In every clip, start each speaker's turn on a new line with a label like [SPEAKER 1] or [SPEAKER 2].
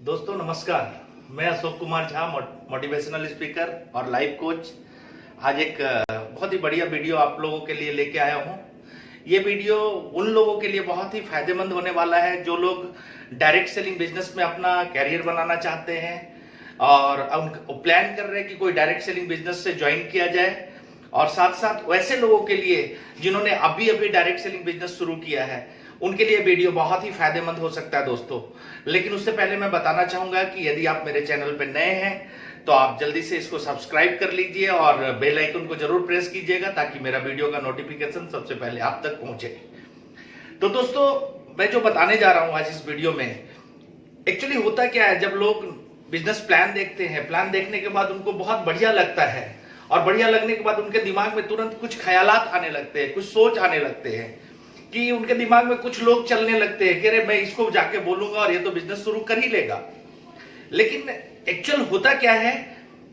[SPEAKER 1] दोस्तों नमस्कार। मैं अशोक कुमार झा, मोटिवेशनल स्पीकर और लाइफ कोच। आज एक बहुत ही बढ़िया वीडियो आप लोगों के लिए लेके आया हूं। ये वीडियो उन लोगों के लिए बहुत ही फायदेमंद होने वाला है जो लोग डायरेक्ट सेलिंग बिजनेस में अपना कैरियर बनाना चाहते हैं और प्लान कर रहे हैं कि कोई डायरेक्ट सेलिंग बिजनेस से ज्वाइन किया जाए, और साथ साथ वैसे लोगों के लिए जिन्होंने अभी अभी डायरेक्ट सेलिंग बिजनेस शुरू किया है, उनके लिए वीडियो बहुत ही फायदेमंद हो सकता है दोस्तों। लेकिन उससे पहले मैं बताना चाहूंगा कि यदि आप मेरे चैनल पर नए हैं तो आप जल्दी से इसको सब्सक्राइब कर लीजिए और बेल आइकन को जरूर प्रेस कीजिएगा ताकि मेरा वीडियो का नोटिफिकेशन सबसे पहले आप तक पहुंचे। तो दोस्तों, मैं जो बताने जा रहा हूं आज इस वीडियो में, एक्चुअली होता क्या है, जब लोग बिजनेस प्लान देखते हैं, प्लान देखने के बाद उनको बहुत बढ़िया लगता है और बढ़िया लगने के बाद उनके दिमाग में तुरंत कुछ ख्यालात आने लगते हैं, कुछ सोच आने लगते हैं कि उनके दिमाग में कुछ लोग चलने लगते हैं कि अरे मैं इसको जाके बोलूंगा और ये तो बिजनेस शुरू कर ही लेगा। लेकिन एक्चुअल होता क्या है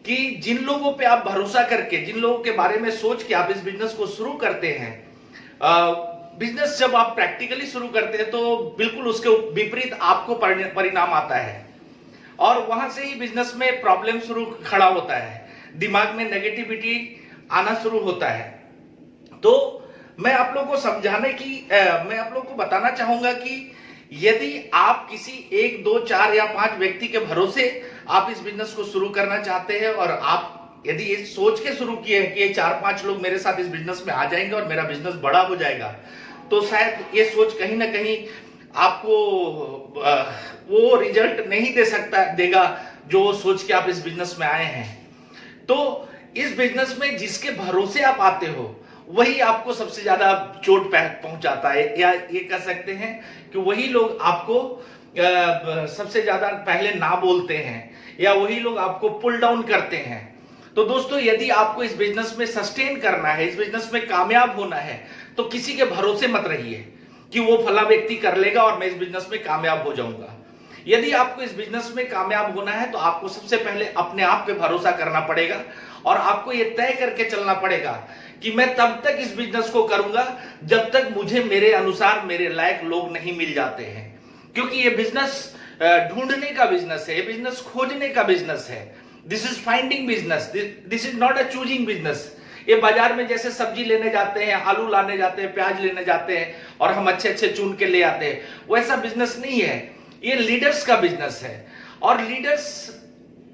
[SPEAKER 1] कि जिन लोगों पे आप भरोसा करके, जिन लोगों के बारे में सोच के आप इस बिजनेस को शुरू करते हैं, बिजनेस जब आप प्रैक्टिकली शुरू करते हैं तो बिल्कुल उसके विपरीत आपको परिणाम आता है और वहां से ही बिजनेस में प्रॉब्लम शुरू खड़ा होता है, दिमाग में नेगेटिविटी आना शुरू होता है। तो मैं आप लोगों को मैं आप लोगों को बताना चाहूंगा कि यदि आप किसी 1, 2, 4 या 5 व्यक्ति के भरोसे आप इस बिजनेस को शुरू करना चाहते हैं और आप यदि ये सोच के शुरू किए हैं कि ये 4-5 लोग मेरे साथ इस बिजनेस में आ जाएंगे और मेरा बिजनेस बड़ा हो जाएगा, तो शायद ये सोच कहीं ना कहीं आपको वो रिजल्ट नहीं देगा जो सोच के आप इस बिजनेस में आए हैं। तो इस बिजनेस में जिसके भरोसे आप आते हो वही आपको सबसे ज्यादा चोट पहुंचाता है, या ये कह सकते हैं कि वही लोग आपको सबसे ज्यादा पहले ना बोलते हैं या वही लोग आपको पुल डाउन करते हैं। तो दोस्तों, यदि आपको इस बिजनेस में सस्टेन करना है, इस बिजनेस में कामयाब होना है, तो किसी के भरोसे मत रहिए कि वो फला व्यक्ति कर लेगा और मैं इस बिजनेस में कामयाब हो जाऊंगा। यदि आपको इस बिजनेस में कामयाब होना है तो आपको सबसे पहले अपने आप पे भरोसा करना पड़ेगा और आपको ये तय करके चलना पड़ेगा कि मैं तब तक इस बिजनेस को करूंगा जब तक मुझे मेरे अनुसार मेरे लायक लोग नहीं मिल जाते हैं। क्योंकि ये बिजनेस ढूंढने का बिजनेस है, ये बिजनेस खोजने का बिजनेस है। This is finding business, this is not a choosing business. ये बाजार में जैसे सब्जी लेने जाते हैं, आलू लाने जाते हैं, प्याज लेने जाते हैं और हम अच्छे अच्छे चुन के ले आते हैं, वैसा बिजनेस नहीं है। ये लीडर्स का बिजनेस है और लीडर्स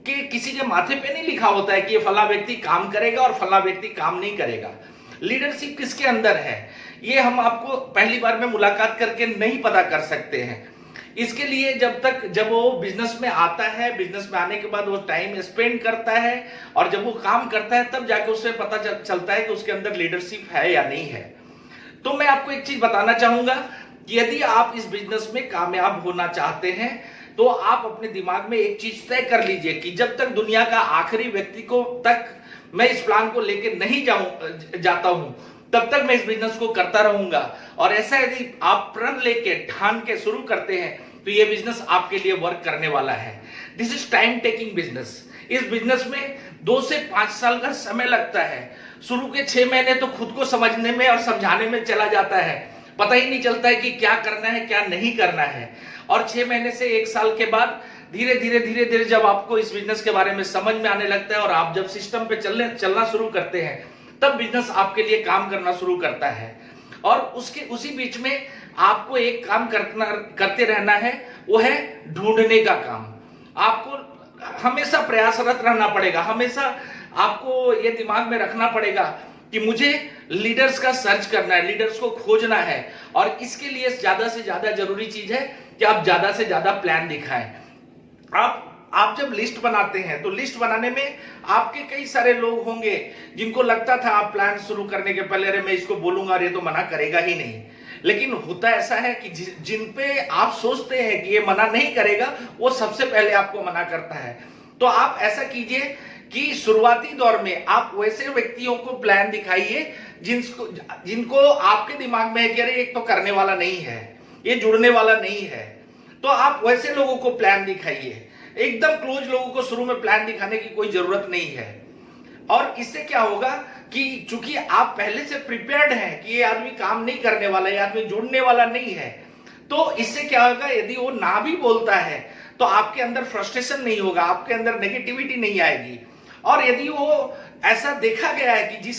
[SPEAKER 1] के किसी के माथे पे नहीं लिखा होता है कि ये फला व्यक्ति काम करेगा और फला व्यक्ति काम नहीं करेगा। लीडरशिप किसके अंदर है ये हम आपको पहली बार में मुलाकात करके नहीं पता कर सकते हैं। इसके लिए जब वो बिजनेस में आता है, बिजनेस में आने के बाद वो टाइम स्पेंड करता है और जब वो काम करता है तब जाके उसे पता चलता है कि उसके अंदर लीडरशिप है या नहीं है। तो मैं आपको एक चीज बताना चाहूंगा कि यदि आप इस बिजनेस में कामयाब होना चाहते हैं तो आप अपने दिमाग में एक चीज तय कर लीजिए कि जब तक दुनिया का आखिरी व्यक्ति को तक मैं इस प्लान को लेकर नहीं जाता हूं तब तक मैं इस बिजनेस को करता रहूंगा। और ऐसा यदि आप प्रण लेके ठान के शुरू करते हैं तो ये बिजनेस आपके लिए वर्क करने वाला है। This is time taking business. इस बिजनेस में 2 से 5 साल का समय लगता है। शुरू के 6 महीने तो खुद को समझने में और समझाने में चला जाता है, पता ही नहीं चलता है कि क्या करना है क्या नहीं करना है। और 6 महीने से 1 साल के बाद धीरे धीरे जब आपको इस बिजनेस के बारे में समझ में आने लगता है और आप जब सिस्टम पे चलना शुरू करते हैं तब बिजनेस आपके लिए काम करना शुरू करता है। और उसी बीच में आपको एक काम करते रहना है, वो है ढूंढने का काम। आपको हमेशा प्रयासरत रहना पड़ेगा, हमेशा आपको ये दिमाग में रखना पड़ेगा कि मुझे लीडर्स का सर्च करना है, लीडर्स को खोजना है। और इसके लिए ज्यादा से ज्यादा जरूरी चीज है कि आप ज्यादा से ज्यादा प्लान दिखाएं। आप जब लिस्ट बनाते हैं तो लिस्ट बनाने में आपके कई सारे लोग होंगे जिनको लगता था आप प्लान शुरू करने के पहले, अरे मैं इसको बोलूंगा और ये तो मना करेगा ही नहीं। लेकिन होता ऐसा है कि जिन पे आप सोचते हैं कि ये मना नहीं करेगा, वो सबसे पहले आपको मना करता है। तो आप ऐसा कीजिए कि शुरुआती दौर में आप वैसे व्यक्तियों को प्लान दिखाइए जिनको आपके दिमाग में है कि अरे एक तो करने वाला नहीं है, ये जुड़ने वाला नहीं है। तो आप वैसे लोगों को प्लान दिखाइए। एकदम क्लोज लोगों को शुरू में प्लान दिखाने की कोई जरूरत नहीं है। और इससे क्या होगा कि चूंकि आप पहले से प्रिपेयर्ड हैं कि ये आदमी काम नहीं करने वाला, ये आदमी जुड़ने वाला नहीं है, तो इससे क्या होगा, यदि वो ना भी बोलता है तो आपके अंदर फ्रस्ट्रेशन नहीं होगा, आपके अंदर नेगेटिविटी नहीं आएगी। और यदि वो ऐसा देखा गया है कि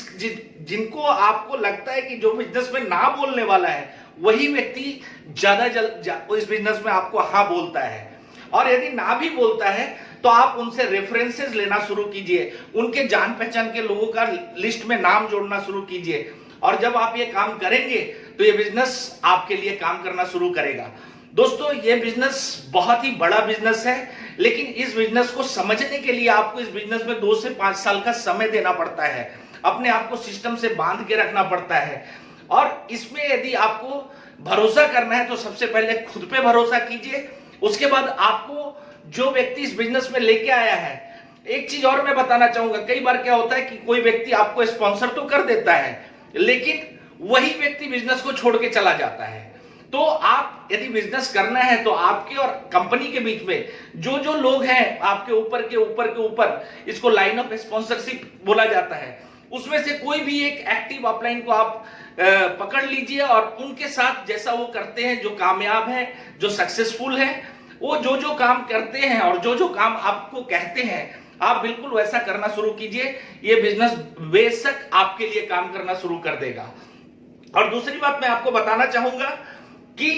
[SPEAKER 1] जिनको आपको लगता है कि जो बिजनेस में ना बोलने वाला है वही व्यक्ति ज्यादा इस बिजनेस में आपको हाँ बोलता है, और यदि ना भी बोलता है तो आप उनसे रेफरेंसेस लेना शुरू कीजिए, उनके जान पहचान के लोगों का लिस्ट में नाम जोड़ना शुरू कीजिए। और जब आप ये काम करेंगे तो ये बिजनेस आपके लिए काम करना शुरू करेगा। दोस्तों, ये बिजनेस बहुत ही बड़ा बिजनेस है, लेकिन इस बिजनेस को समझने के लिए आपको इस बिजनेस में 2 से 5 साल का समय देना पड़ता है, अपने आप को सिस्टम से बांध के रखना पड़ता है। और इसमें यदि आपको भरोसा करना है तो सबसे पहले खुद पे भरोसा कीजिए, उसके बाद आपको जो व्यक्ति इस बिजनेस में लेके आया है। एक चीज और मैं बताना चाहूंगा, कई बार क्या होता है कि कोई व्यक्ति आपको स्पॉन्सर तो कर देता है, लेकिन वही व्यक्ति बिजनेस को छोड़ के चला जाता है। तो आप यदि बिजनेस करना है तो आपके और कंपनी के बीच में जो जो लोग हैं आपके ऊपर, इसको लाइन ऑफ स्पॉन्सरशिप बोला जाता है, उसमें से कोई भी एक एक्टिव अपलाइन को आप पकड़ लीजिए और उनके साथ जैसा वो करते हैं, जो कामयाब है, जो सक्सेसफुल है, वो जो जो काम करते हैं और जो जो काम आपको कहते हैं, आप बिल्कुल वैसा करना शुरू कीजिए। ये बिजनेस बेशक आपके लिए काम करना शुरू कर देगा। और दूसरी बात मैं आपको बताना चाहूंगा कि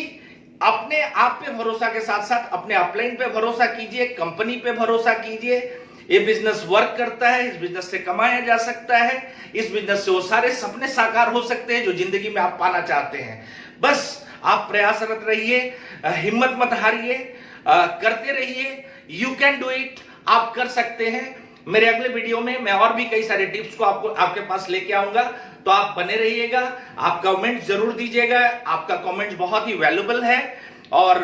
[SPEAKER 1] अपने आप पे भरोसा के साथ साथ अपने अपलाइन पे भरोसा कीजिए, कंपनी पे भरोसा कीजिए। ये बिजनेस वर्क करता है, इस बिजनेस से कमाया जा सकता है, इस बिजनेस से वो सारे सपने साकार हो सकते हैं जो जिंदगी में आप पाना चाहते हैं। बस आप प्रयासरत रहिए, हिम्मत मत हारिए, करते रहिए। यू कैन डू इट, आप कर सकते हैं। मेरे अगले वीडियो में मैं और भी कई सारे टिप्स को आपके पास लेके आऊंगा, तो आप बने रहिएगा। आप कमेंट जरूर दीजिएगा, आपका कमेंट बहुत ही वैल्यूएबल है। और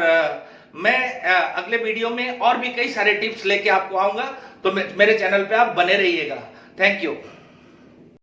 [SPEAKER 1] मैं अगले वीडियो में और भी कई सारे टिप्स लेके आपको आऊंगा, तो मेरे चैनल पे आप बने रहिएगा। Thank you.